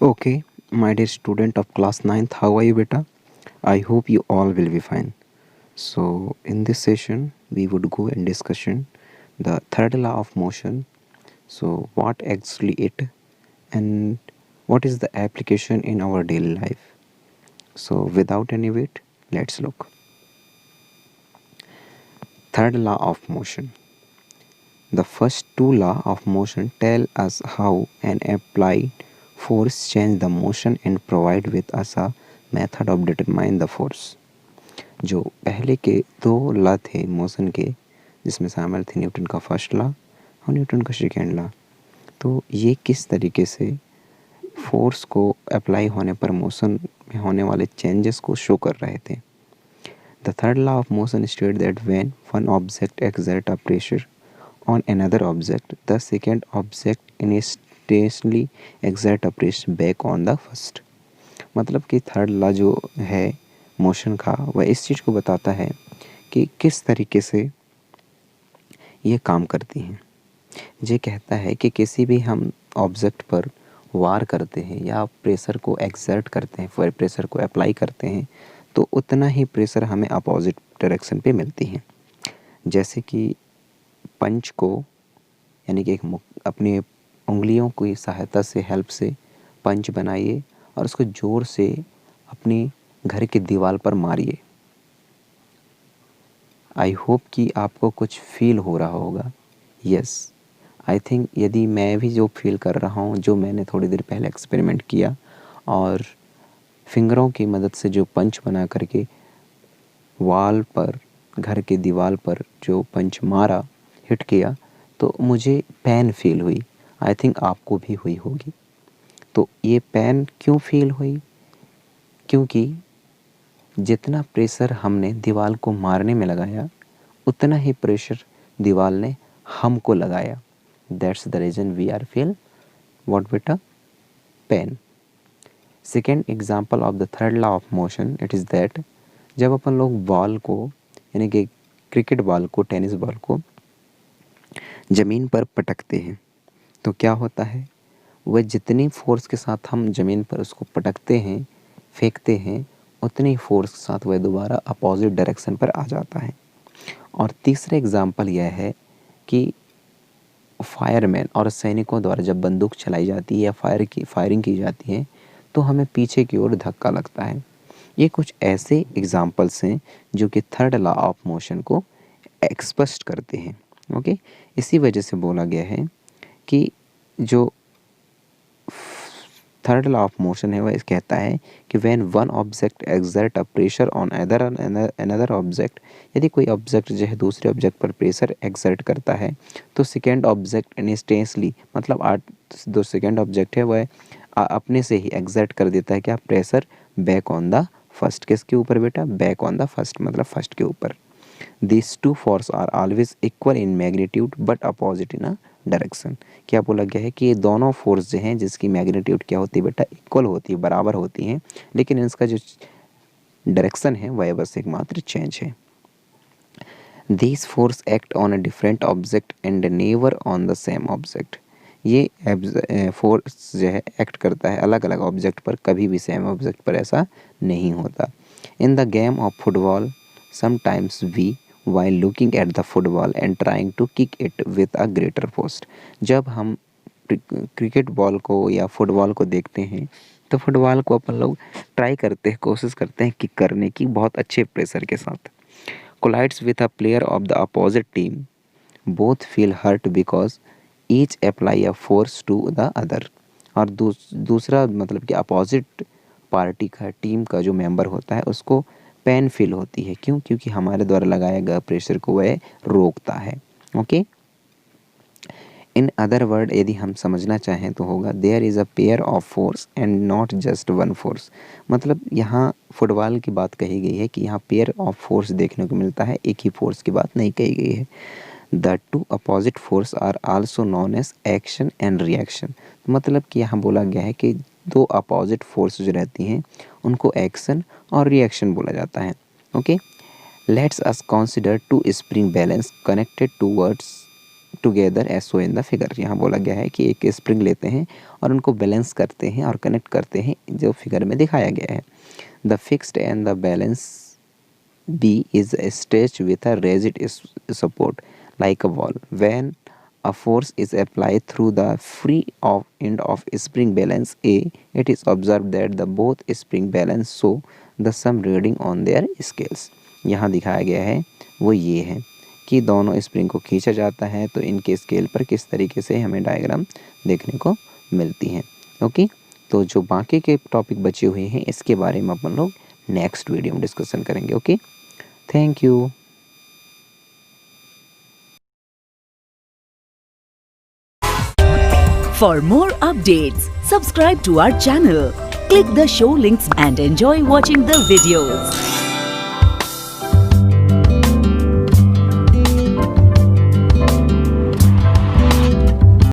Okay, my dear student of class ninth, how are you, beta? I hope you all will be fine. So, in this session, we would go and discussion the third law of motion. So, what actually it and what is the application in our daily life? So, without any wait, let's look. Third law of motion. The first two law of motion tell us how an applied force change the motion and provide with us a method of determine the force. जो पहले के दो law थे motion के, जिसमें शामिल थे Newton का फर्स्ट लॉ और न्यूटन का सेकेंड लॉ, तो ये किस तरीके से फोर्स को अप्लाई होने पर मोशन में होने वाले चेंजेस को शो कर रहे थे. The third law of motion state that when one object exert a pressure on another object, the second object instantly exert a pressure back on the first. मतलब कि थर्ड लॉ जो है motion का, वह इस चीज़ को बताता है कि किस तरीके से ये काम करती हैं. ये कहता है कि किसी भी हम ऑब्जेक्ट पर वार करते हैं या प्रेशर को एक्सर्ट करते हैं, प्रेशर को अप्लाई करते हैं, तो उतना ही प्रेशर हमें अपोजिट डायरेक्शन पे मिलती है. जैसे कि पंच को, यानी कि अपने उंगलियों की सहायता से, हेल्प से पंच बनाइए और उसको ज़ोर से अपने घर की दीवार पर मारिए. आई होप कि आपको कुछ फील हो रहा होगा. यस, आई थिंक यदि मैं भी जो फील कर रहा हूँ, जो मैंने थोड़ी देर पहले एक्सपेरिमेंट किया और फिंगरों की मदद से जो पंच बना करके वॉल पर, घर की दीवार पर जो पंच मारा, हिट किया, तो मुझे पेन फील हुई. आई थिंक आपको भी हुई होगी. तो ये पेन क्यों फील हुई? क्योंकि जितना प्रेशर हमने दीवार को मारने में लगाया, उतना ही प्रेशर दीवार ने हमको लगाया. That's the reason we are feel what बेटा? Pain. Second example of the third law of motion, it is that जब अपन लोग बॉल को, यानी कि क्रिकेट बॉल को, टेनिस बॉल को ज़मीन पर पटकते हैं, तो क्या होता है, वह जितनी फोर्स के साथ हम ज़मीन पर उसको पटकते हैं, फेंकते हैं, उतनी फोर्स के साथ वह दोबारा अपोजिट डायरेक्शन पर आ जाता है. और तीसरा एग्जाम्पल यह है कि फायरमैन और सैनिकों द्वारा जब बंदूक चलाई जाती है या फायरिंग की जाती है, तो हमें पीछे की ओर धक्का लगता है. ये कुछ ऐसे एग्जाम्पल्स हैं जो कि थर्ड लॉ ऑफ मोशन को एक्सप्रेस करते हैं. ओके, इसी वजह से बोला गया है कि जो थर्ड लॉ ऑफ मोशन है वह कहता है कि when one object exert a pressure on another object, यदि कोई ऑब्जेक्ट जो है दूसरे ऑब्जेक्ट पर प्रेशर एक्सर्ट करता है, तो सेकेंड ऑब्जेक्ट इंस्टेंटली, मतलब जो सेकेंड ऑब्जेक्ट है वह अपने से ही एक्सर्ट कर देता है क्या? Pressure back on the first. किसके ऊपर बेटा? बैक ऑन द फर्स्ट, मतलब फर्स्ट के ऊपर. These two forces are always equal in magnitude but opposite in a direction. क्या बोला गया है कि ये दोनों फोर्स जो हैं, जिसकी मैग्नीट्यूड क्या होती है बेटा? इक्वल होती है, बराबर होती हैं, लेकिन इसका जो डायरेक्शन है वह बस एकमात्र चेंज है. These force act on a different object and never on the same object. ये फोर्स जो है एक्ट करता है अलग अलग ऑब्जेक्ट पर, कभी भी सेम ऑब्जेक्ट पर ऐसा नहीं होता. In the game of football sometimes we, while looking at the football and trying to kick it with a greater force, जब हम क्रिकेट बॉल को या फुटबॉल को देखते हैं, तो फुटबॉल को अपन लोग ट्राई करते हैं, कोशिश करते हैं किक करने की बहुत अच्छे प्रेशर के साथ. collides with a player of the opposite team, both feel hurt because each apply a force to the other. और दूसरा मतलब कि अपोजिट पार्टी का, टीम का जो मेंबर होता है, उसको पेन फील होती है. क्यों? क्योंकि हमारे द्वारा लगाया गया प्रेशर को वह रोकता है. ओके, इन अदर वर्ड यदि हम समझना चाहें तो होगा there is a pair of force and not just one force. मतलब यहाँ फुटबॉल की बात कही गई है कि यहाँ पेयर ऑफ फोर्स देखने को मिलता है, एक ही फोर्स की बात नहीं कही गई है. The two opposite force are also known as action and reaction. मतलब कि यहाँ बोला गया है कि दो अपोजिट फोर्स जो रहती हैं उनको एक्शन और रिएक्शन बोला जाता है. Okay, let's us consider two spring balance connected towards together as show in the figure. यहाँ बोला गया है कि एक स्प्रिंग लेते हैं और उनको बैलेंस करते हैं और कनेक्ट करते हैं जो फिगर में दिखाया गया है। The fixed and the balance B is stretched with a rigid support like a wall. When a force is applied through the free end of spring balance A, it is observed that the both spring balance show the same reading on their scales. यहाँ दिखाया गया है वो ये है कि दोनों spring को खींचा जाता है तो इनके स्केल पर किस तरीके से हमें डायग्राम देखने को मिलती हैं। ओके, तो जो बाकी के टॉपिक बचे हुए हैं इसके बारे में अपन लोग नेक्स्ट वीडियो में डिस्कशन करेंगे। Okay, thank you. For more updates, subscribe to our channel, click the show links and enjoy watching the videos.